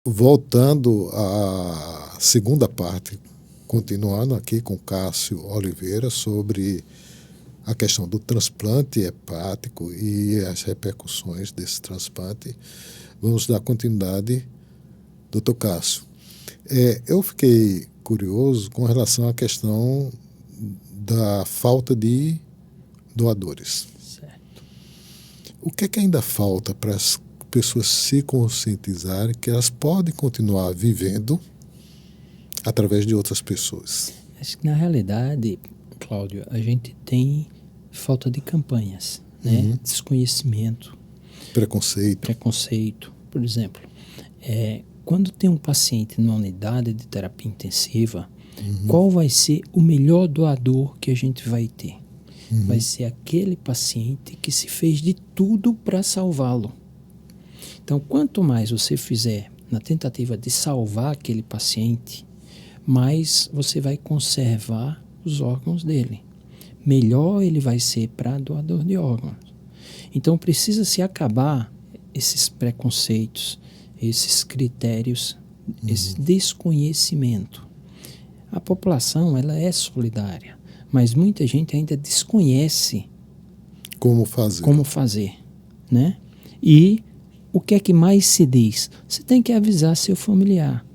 Voltando à segunda parte, continuando aqui com Cássio Oliveira sobre a questão do transplante hepático e as repercussões desse transplante, vamos dar continuidade, doutor Cássio. Eu fiquei curioso com relação à questão da falta de doadores. Certo. O que é que ainda falta para as pessoas se conscientizarem que elas podem continuar vivendo através de outras pessoas? Acho que na realidade, Cláudio, a gente tem falta de campanhas, né? Desconhecimento, Preconceito. Por exemplo, quando tem um paciente numa unidade de terapia intensiva, qual vai ser o melhor doador que a gente vai ter? Vai ser aquele paciente que se fez de tudo para salvá-lo. Então, quanto mais você fizer na tentativa de salvar aquele paciente, mais você vai conservar os órgãos dele. Melhor ele vai ser para doador de órgãos. Então, precisa se acabar esses preconceitos, esses critérios, esse desconhecimento. A população, ela é solidária, mas muita gente ainda desconhece Como fazer, né? E o que é que mais se diz? Você tem que avisar seu familiar.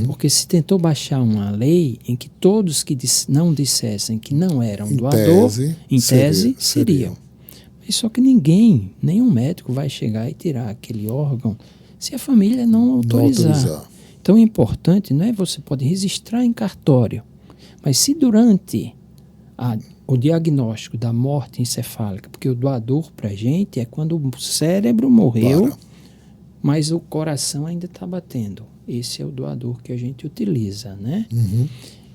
Porque se tentou baixar uma lei em que todos que não dissessem que não eram doador, em tese, seriam. Mas só que nenhum médico vai chegar e tirar aquele órgão se a família não autorizar. Então, o importante não é você pode registrar em cartório, mas se durante o diagnóstico da morte encefálica, porque o doador para a gente é quando o cérebro morreu, mas o coração ainda está batendo. Esse é o doador que a gente utiliza, né?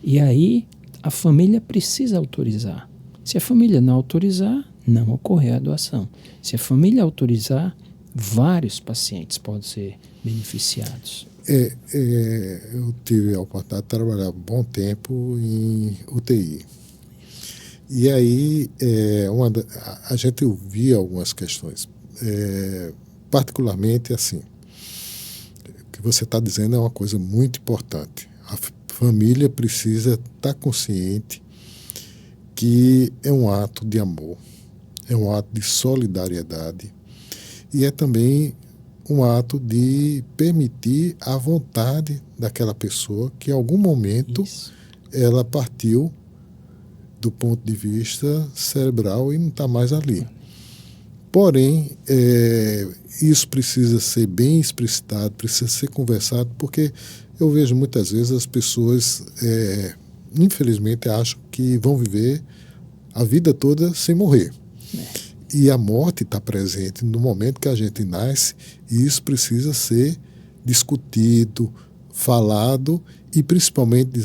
E aí, a família precisa autorizar. Se a família não autorizar, não ocorrer a doação. Se a família autorizar, vários pacientes podem ser beneficiados. Eu tive a oportunidade de trabalhar um bom tempo em UTI. E aí, a gente ouvia algumas questões. Particularmente, assim, o que você está dizendo é uma coisa muito importante. A família precisa estar consciente que é um ato de amor, é um ato de solidariedade e é também um ato de permitir a vontade daquela pessoa que em algum momento ela partiu do ponto de vista cerebral e não está mais ali. Porém, isso precisa ser bem explicitado, precisa ser conversado, porque eu vejo muitas vezes as pessoas, infelizmente, acham que vão viver a vida toda sem morrer. E a morte está presente no momento que a gente nasce, e isso precisa ser discutido, falado e principalmente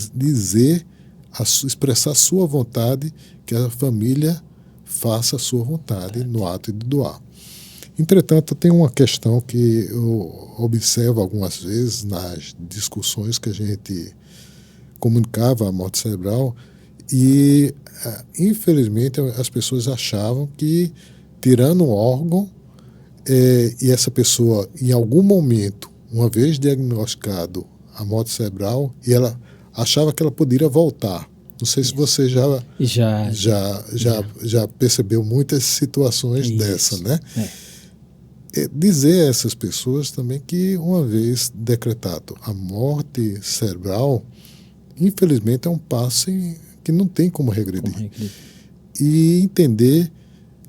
expressar a sua vontade, que a família faça a sua vontade no ato de doar. Entretanto, tem uma questão que eu observo algumas vezes nas discussões que a gente comunicava a morte cerebral e, infelizmente, as pessoas achavam que, tirando um órgão, e essa pessoa, em algum momento, uma vez diagnosticado a morte cerebral, e ela achava que ela poderia voltar. Não sei se você já percebeu muitas situações dessa, né? Dizer a essas pessoas também que, uma vez decretado a morte cerebral, infelizmente é um passo que não tem como regredir. E entender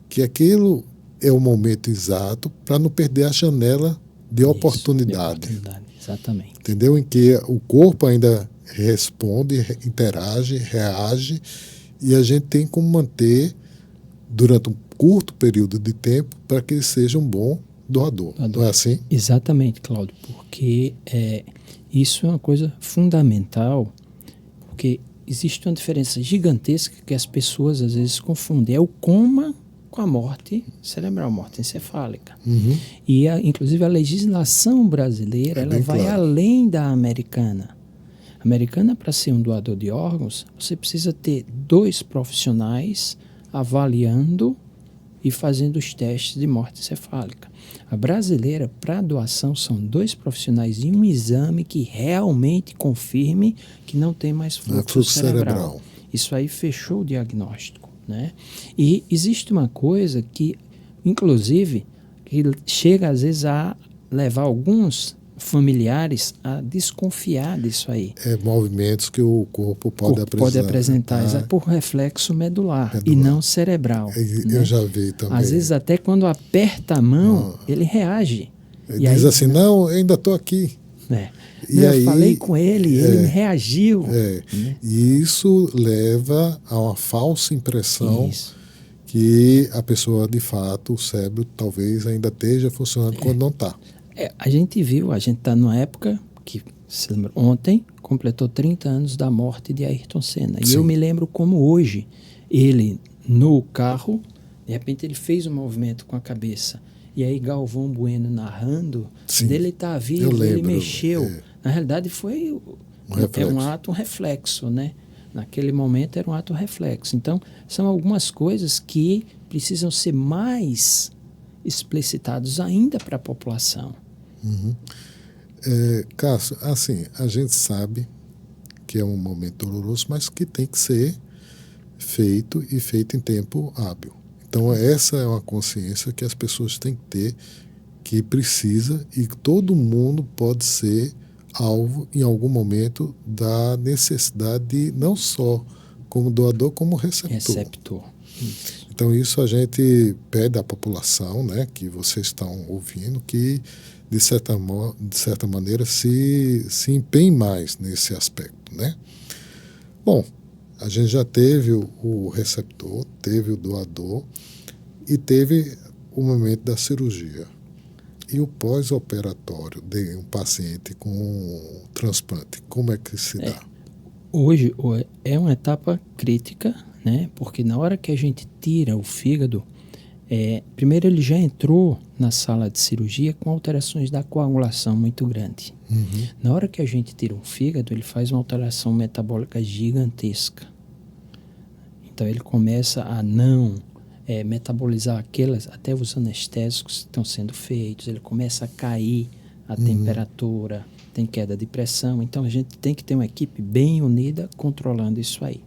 que aquilo é o momento exato para não perder a janela de oportunidade. Exatamente. Entendeu? Em que o corpo ainda responde, interage, reage, e a gente tem como manter durante um curto período de tempo para que ele seja um bom doador. Não é assim? Exatamente, Cláudio, porque isso é uma coisa fundamental, porque existe uma diferença gigantesca que as pessoas às vezes confundem. É o coma com a morte cerebral, morte encefálica. E, inclusive, a legislação brasileira ela vai além da americana. A americana, para ser um doador de órgãos, você precisa ter 2 profissionais avaliando e fazendo os testes de morte encefálica. A brasileira, para doação, são 2 profissionais e um exame que realmente confirme que não tem mais fluxo cerebral. Isso aí fechou o diagnóstico, né? E existe uma coisa que, inclusive, que chega às vezes a levar alguns familiares a desconfiar disso aí. Movimentos que o corpo pode apresentar por reflexo medular e não cerebral. Eu né? já vi também. Às vezes até quando aperta a mão, ele reage. Ele diz assim, não, eu ainda estou aqui. Eu falei com ele, ele reagiu. Né? E isso leva a uma falsa impressão que a pessoa, de fato, o cérebro talvez ainda esteja funcionando quando não está. A gente está numa época que, se lembra, ontem completou 30 anos da morte de Ayrton Senna. E eu me lembro como hoje, ele no carro, de repente ele fez um movimento com a cabeça. E aí Galvão Bueno narrando, dele estar vivo, ele mexeu. Na realidade foi um reflexo, né? Naquele momento era um ato reflexo. Então, são algumas coisas que precisam ser mais explicitados ainda para a população. Cássio, assim, a gente sabe que é um momento doloroso, mas que tem que ser feito e feito em tempo hábil. Então, essa é uma consciência que as pessoas têm que ter, que precisa, e todo mundo pode ser alvo, em algum momento, da necessidade de, não só como doador, como receptor. Então, isso a gente pede à população, né, que vocês estão ouvindo, que, de certa maneira, se empenhe mais nesse aspecto, né? Bom, a gente já teve o receptor, teve o doador e teve o momento da cirurgia. E o pós-operatório de um paciente com transplante, como é que se dá? Hoje é uma etapa crítica, né? Porque na hora que a gente tira o fígado, primeiro ele já entrou na sala de cirurgia com alterações da coagulação muito grande. Na hora que a gente tira um fígado, ele faz uma alteração metabólica gigantesca. Então ele começa a não metabolizar até os anestésicos que estão sendo feitos, ele começa a cair a temperatura, tem queda de pressão. Então a gente tem que ter uma equipe bem unida controlando isso aí.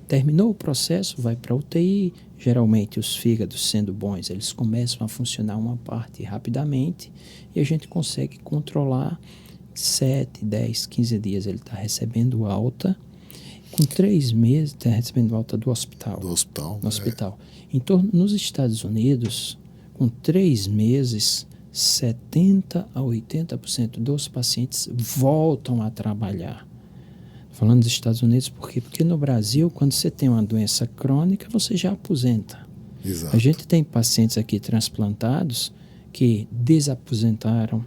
Terminou o processo, vai para a UTI. Geralmente os fígados, sendo bons, eles começam a funcionar uma parte rapidamente e a gente consegue controlar 7, 10, 15 dias. Ele está recebendo alta. Com 3 meses, está recebendo alta do hospital. No hospital. Então, nos Estados Unidos, com 3 meses, 70% a 80% dos pacientes voltam a trabalhar. Falando dos Estados Unidos, por quê? Porque no Brasil, quando você tem uma doença crônica, você já aposenta. Exato. A gente tem pacientes aqui transplantados que desaposentaram.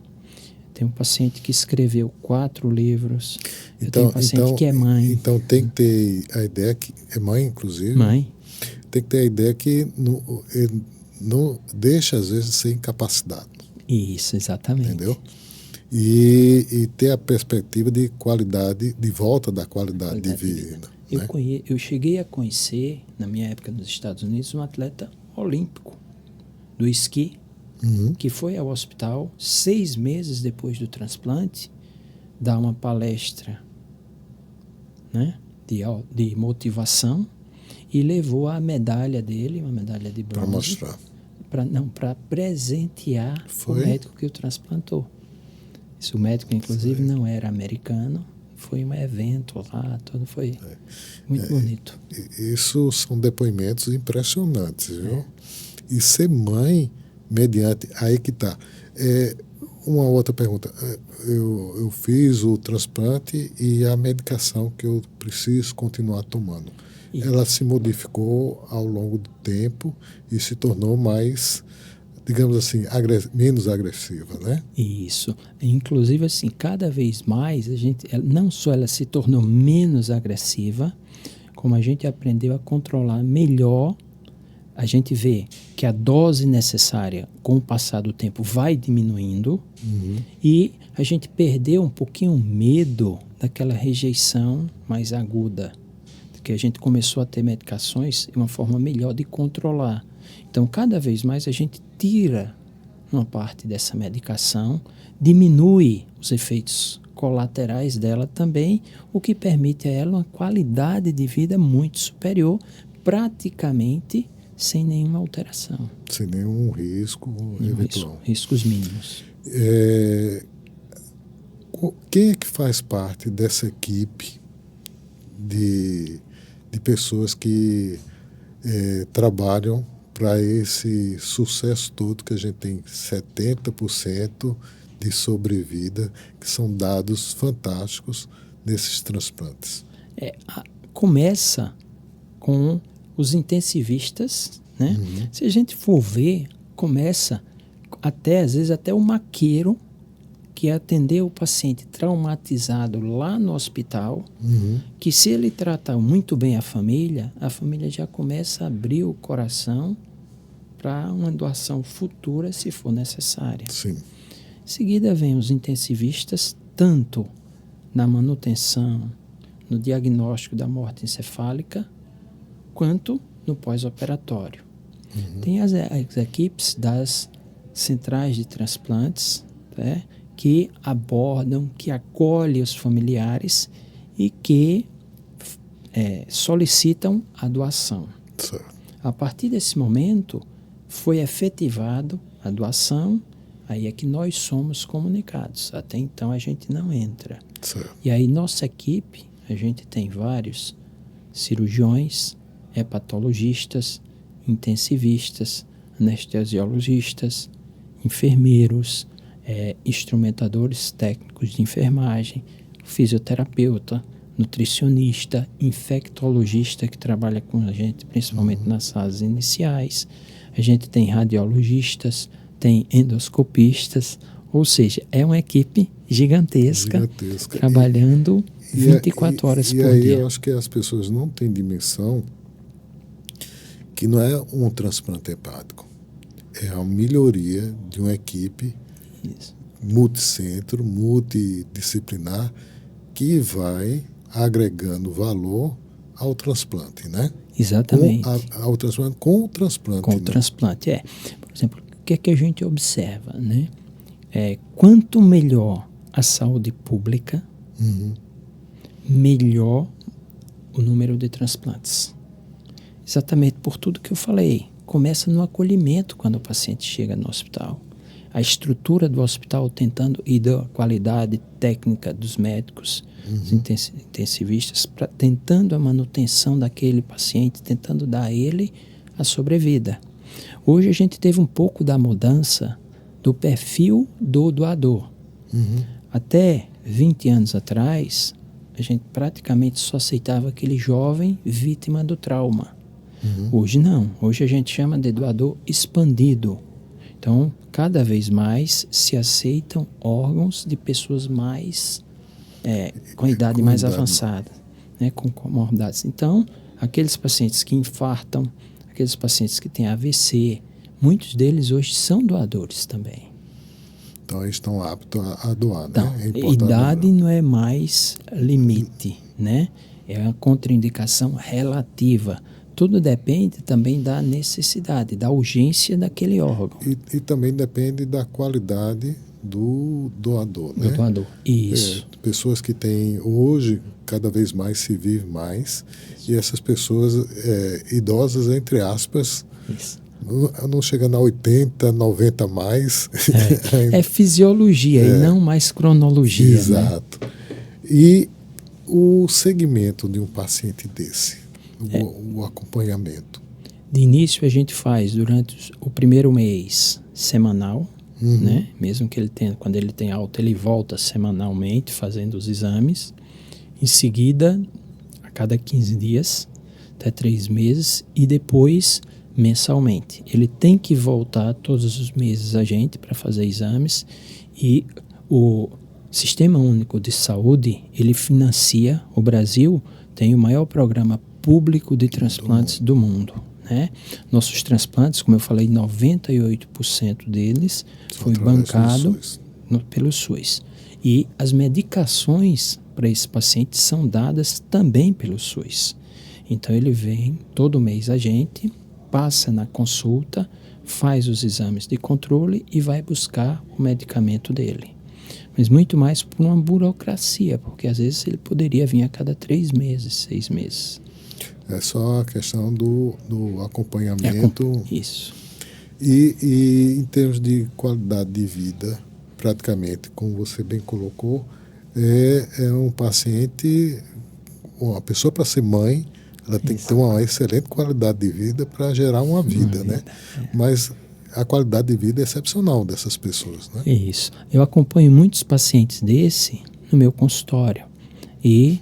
Tem um paciente que escreveu 4 livros. Eu tenho um paciente que é mãe. Então tem que ter a ideia que é mãe, inclusive. Mãe. Tem que ter a ideia que não deixa, às vezes, de ser incapacitado. Isso, exatamente. Entendeu? E ter a perspectiva de qualidade, de volta da qualidade de vida. Né? Eu cheguei a conhecer, na minha época nos Estados Unidos, um atleta olímpico do esqui, que foi ao hospital 6 meses depois do transplante, dar uma palestra, né, de motivação, e levou a medalha dele, uma medalha de bronze. Para mostrar. Para presentear o médico que o transplantou. Esse médico, inclusive, não era americano. Foi um evento lá, tudo foi muito bonito. Isso são depoimentos impressionantes, viu? E ser mãe, mediante... Aí que está. Uma outra pergunta. Eu fiz o transplante e a medicação que eu preciso continuar tomando. Ela se modificou ao longo do tempo e se tornou mais, digamos assim, menos agressiva, né? Isso. Inclusive, assim, cada vez mais, não só ela se tornou menos agressiva, como a gente aprendeu a controlar melhor. A gente vê que a dose necessária, com o passar do tempo, vai diminuindo e a gente perdeu um pouquinho o medo daquela rejeição mais aguda, que a gente começou a ter medicações e uma forma melhor de controlar. Então, cada vez mais a gente tira uma parte dessa medicação, diminui os efeitos colaterais dela também, o que permite a ela uma qualidade de vida muito superior, praticamente sem nenhuma alteração. Sem nenhum risco eventual. Riscos mínimos. Quem é que faz parte dessa equipe de pessoas que trabalham para esse sucesso todo que a gente tem 70% de sobrevida, que são dados fantásticos nesses transplantes? Começa com os intensivistas, né? Se a gente for ver, começa às vezes até o maqueiro que atendeu o paciente traumatizado lá no hospital, que se ele trata muito bem a família já começa a abrir o coração para uma doação futura, se for necessária. Sim. Em seguida vem os intensivistas, tanto na manutenção, no diagnóstico da morte encefálica, quanto no pós-operatório. Tem as equipes das centrais de transplantes, né, que abordam, que acolhem os familiares e que solicitam a doação. Certo. A partir desse momento, foi efetivado a doação, aí é que nós somos comunicados. Até então a gente não entra. Certo. E aí nossa equipe, a gente tem vários cirurgiões, hepatologistas, intensivistas, anestesiologistas, enfermeiros, instrumentadores técnicos de enfermagem, fisioterapeuta, nutricionista, infectologista que trabalha com a gente, principalmente nas fases iniciais. A gente tem radiologistas, tem endoscopistas, ou seja, é uma equipe gigantesca. Trabalhando 24 horas por dia. E aí eu acho que as pessoas não têm dimensão que não é um transplante hepático, é a melhoria de uma equipe multicentro, multidisciplinar, que vai agregando valor ao transplante, né? Exatamente. Ao transplante com o transplante. Com o transplante, Por exemplo, o que é que a gente observa, né? Quanto melhor a saúde pública, melhor o número de transplantes. Exatamente por tudo que eu falei. Começa no acolhimento quando o paciente chega no hospital. A estrutura do hospital tentando e da qualidade técnica dos médicos, os intensivistas, tentando a manutenção daquele paciente, tentando dar a ele a sobrevida. Hoje a gente teve um pouco da mudança do perfil do doador. Até 20 anos atrás, a gente praticamente só aceitava aquele jovem vítima do trauma. Hoje não. Hoje a gente chama de doador expandido. Então, cada vez mais se aceitam órgãos de pessoas mais com idade mais avançada, né, com comorbidades. Então, aqueles pacientes que infartam, aqueles pacientes que têm AVC, muitos deles hoje são doadores também. Então, eles estão aptos a doar, então, né? Idade não é mais limite, né? É uma contraindicação relativa. Tudo depende também da necessidade, da urgência daquele órgão. E também depende da qualidade do doador, né? Do doador, isso. Pessoas que têm, hoje, cada vez mais se vive mais, e essas pessoas idosas, entre aspas, não chegando a 80, 90 mais. É fisiologia e não mais cronologia. Exato. Né? E o segmento de um paciente desse? O acompanhamento. De início a gente faz durante o primeiro mês semanal, né? Mesmo que quando ele tem alta, ele volta semanalmente fazendo os exames. Em seguida, a cada 15 dias, até 3 meses, e depois mensalmente. Ele tem que voltar todos os meses a gente para fazer exames, e o Sistema Único de Saúde, ele financia, o Brasil tem o maior programa público de transplantes do mundo, né? Nossos transplantes, como eu falei, 98% deles foi bancado pelo SUS. E as medicações para esses pacientes são dadas também pelo SUS. Então ele vem todo mês a gente, passa na consulta, faz os exames de controle e vai buscar o medicamento dele. Mas muito mais por uma burocracia, porque às vezes ele poderia vir a cada 3 meses, 6 meses. É só a questão do acompanhamento. Isso. E em termos de qualidade de vida, praticamente, como você bem colocou, é um paciente, uma pessoa para ser mãe, ela tem que ter uma excelente qualidade de vida para gerar uma vida, né? Mas a qualidade de vida é excepcional dessas pessoas, né? Isso. Eu acompanho muitos pacientes desse no meu consultório. E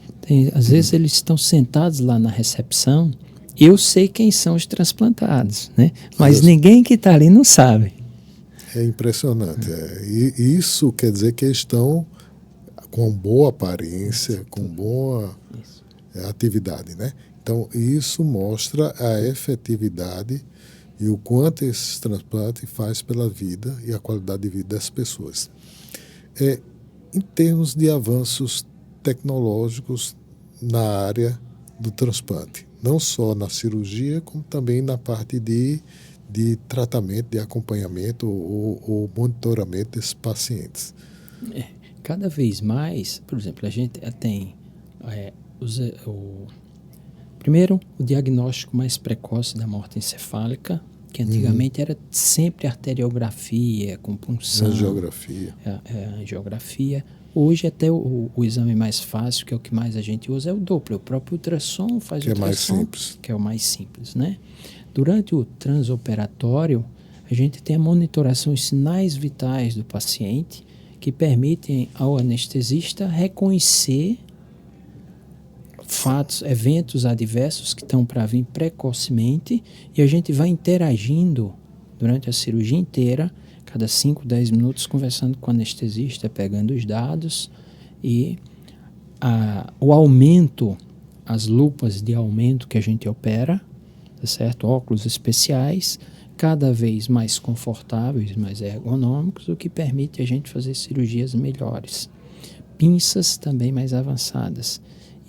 às vezes eles estão sentados lá na recepção. Eu sei quem são os transplantados, né? Mas ninguém que está ali não sabe. É impressionante. E isso quer dizer que eles estão com boa aparência, com boa atividade, né? Então, isso mostra a efetividade e o quanto esse transplante faz pela vida e a qualidade de vida das pessoas. Em termos de avanços tecnológicos na área do transplante, não só na cirurgia, como também na parte de tratamento, de acompanhamento ou monitoramento desses pacientes. Cada vez mais, por exemplo, a gente tem primeiro, o diagnóstico mais precoce da morte encefálica, que antigamente era sempre arteriografia, com punção. Angiografia. Angiografia. Hoje até o exame mais fácil, que é o que mais a gente usa, é o Doppler. O próprio ultrassom faz que ultrassom. É mais simples. Que é o mais simples, né? Durante o transoperatório, a gente tem a monitoração dos sinais vitais do paciente, que permitem ao anestesista reconhecer fatos, eventos adversos que estão para vir precocemente, e a gente vai interagindo durante a cirurgia inteira, cada 5, 10 minutos, conversando com o anestesista, pegando os dados, e o aumento, as lupas de aumento que a gente opera, tá certo? Óculos especiais, cada vez mais confortáveis, mais ergonômicos, o que permite a gente fazer cirurgias melhores. Pinças também mais avançadas.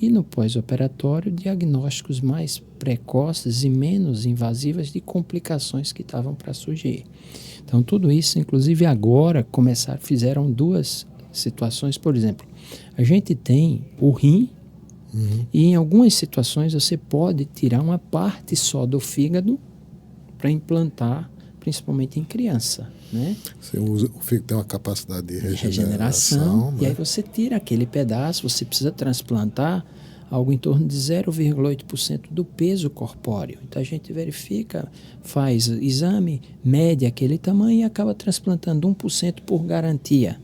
E no pós-operatório, diagnósticos mais precoces e menos invasivas de complicações que estavam para surgir. Então, tudo isso, inclusive agora, fizeram 2 situações. Por exemplo, a gente tem o rim, e em algumas situações você pode tirar uma parte só do fígado para implantar, principalmente em criança, né? O fígado tem uma capacidade de regeneração, né? E aí você tira aquele pedaço, você precisa transplantar algo em torno de 0,8% do peso corpóreo. Então a gente verifica, faz exame, mede aquele tamanho e acaba transplantando 1% por garantia.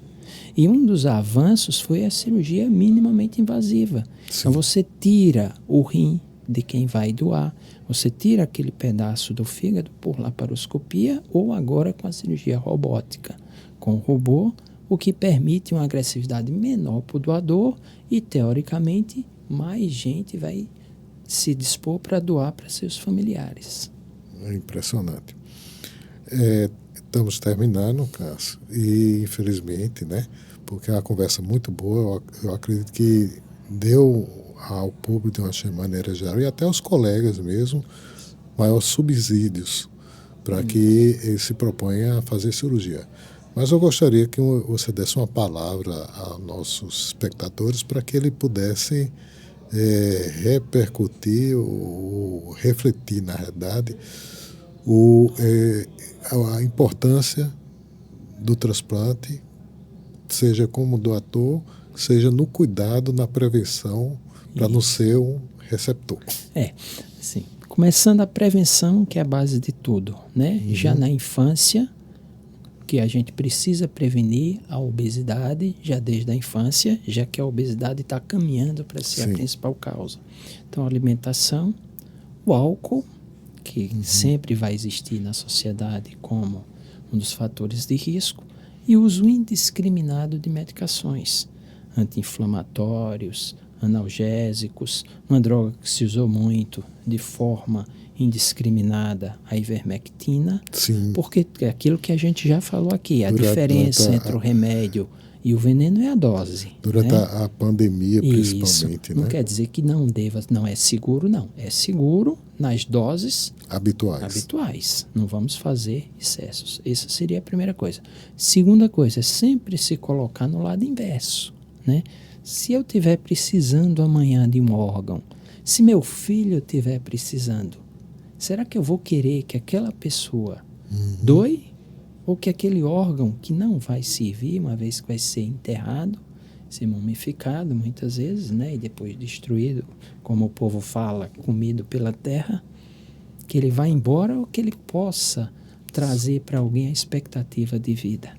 E um dos avanços foi a cirurgia minimamente invasiva. Sim. Então você tira o rim de quem vai doar, você tira aquele pedaço do fígado por laparoscopia ou agora com a cirurgia robótica, com o robô, o que permite uma agressividade menor para o doador e, teoricamente, mais gente vai se dispor para doar para seus familiares. É impressionante. Estamos terminando, Cássio, e infelizmente, né, porque é uma conversa muito boa, eu acredito que deu ao público, de uma maneira geral, e até aos colegas mesmo, maiores subsídios para que ele se proponha a fazer cirurgia. Mas eu gostaria que você desse uma palavra aos nossos espectadores para que ele pudesse repercutir ou refletir, na realidade, a importância do transplante, seja como doador, seja no cuidado, na prevenção, para não ser um receptor. Sim. Começando a prevenção, que é a base de tudo, né? Já na infância, que a gente precisa prevenir a obesidade já desde a infância, já que a obesidade está caminhando para ser a principal causa. Então, a alimentação, o álcool, que sempre vai existir na sociedade como um dos fatores de risco, e o uso indiscriminado de medicações, anti-inflamatórios, analgésicos, uma droga que se usou muito de forma indiscriminada, a ivermectina, porque é aquilo que a gente já falou aqui, a diferença entre o remédio E o veneno é a dose. Durante né? a pandemia, principalmente, Isso. Não né? quer dizer que não deva, não é seguro, não. É seguro nas doses habituais. Não vamos fazer excessos. Essa seria a primeira coisa. Segunda coisa, é sempre se colocar no lado inverso, né? Se eu estiver precisando amanhã de um órgão, se meu filho estiver precisando, será que eu vou querer que aquela pessoa doe? Ou que aquele órgão que não vai servir, uma vez que vai ser enterrado, ser mumificado muitas vezes, né? E depois destruído, como o povo fala, comido pela terra, que ele vá embora ou que ele possa trazer para alguém a expectativa de vida.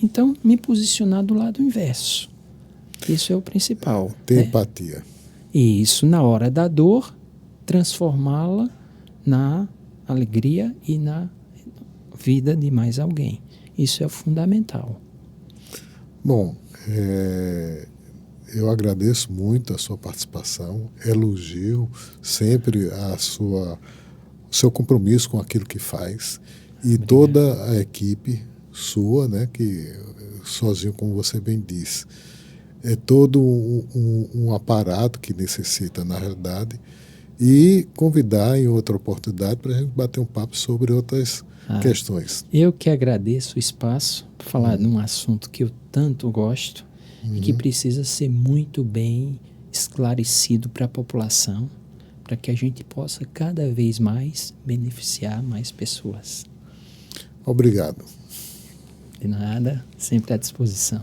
Então, me posicionar do lado inverso. Isso é o principal. Ter né? empatia. E isso, na hora da dor, transformá-la na alegria e na vida de mais alguém. Isso é fundamental. Bom, eu agradeço muito a sua participação, elogio sempre o seu compromisso com aquilo que faz e Obrigado. toda a equipe sua, né, que sozinho, como você bem disse, é todo um aparato que necessita, na realidade, e convidar em outra oportunidade para a gente bater um papo sobre outras questões. Eu que agradeço o espaço para falar de um assunto que eu tanto gosto e que precisa ser muito bem esclarecido para a população, para que a gente possa cada vez mais beneficiar mais pessoas. Obrigado. De nada, sempre à disposição.